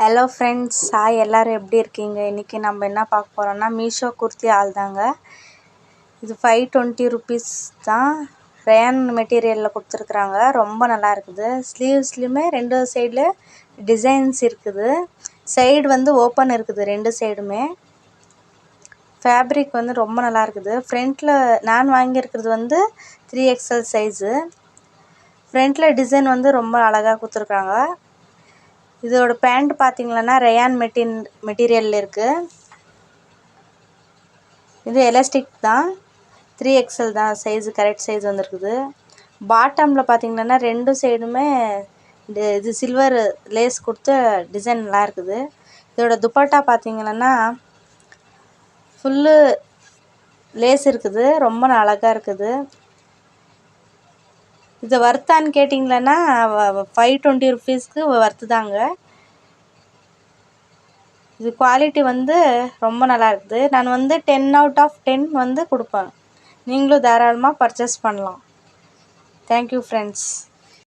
Hello friends, hi. எல்லோரும் எப்படி இருக்கீங்க? இன்றைக்கி நம்ம என்ன பார்க்க போகிறோம்னா மீஷோ குர்த்தி ஆல் தாங்க. இது 520 rupees தான். ரேயான் மெட்டீரியலில் கொடுத்துருக்குறாங்க. ரொம்ப நல்லா இருக்குது. ஸ்லீவ்ஸ்லையுமே ரெண்டு சைடில் டிசைன்ஸ் இருக்குது. சைடு வந்து ஓப்பன் இருக்குது ரெண்டு சைடுமே. ஃபேப்ரிக் வந்து ரொம்ப நல்லா இருக்குது. ஃப்ரண்ட்டில் நான் வாங்கியிருக்கிறது வந்து 3XL சைஸு. ஃப்ரண்ட்டில் டிசைன் வந்து ரொம்ப அழகாக கொடுத்துருக்காங்க. இதோட பேண்ட் பார்த்தீங்கன்னா ரேயான் மெட்டீரியலில் இருக்குது. இது எலாஸ்டிக் தான். 3XL தான் சைஸு, கரெக்ட் சைஸ் வந்துருக்குது. பாட்டமில் பார்த்தீங்கன்னா ரெண்டு சைடுமே இது சில்வர் லேஸ் கொடுத்து டிசைன் நல்லா இருக்குது. இதோட துப்பட்டா பார்த்தீங்கன்னா ஃபுல்லு லேஸ் இருக்குது. ரொம்ப அழகாக இருக்குது. இது வர்த்தான்னு கேட்டிங்களன்னா 520 rupeesக்கு வர்த்து தாங்க. இது குவாலிட்டி வந்து ரொம்ப நல்லா இருக்குது. நான் வந்து 10 out of 10 வந்து கொடுப்பேன். நீங்களும் தாராளமாக பர்ச்சேஸ் பண்ணலாம். Thank you friends.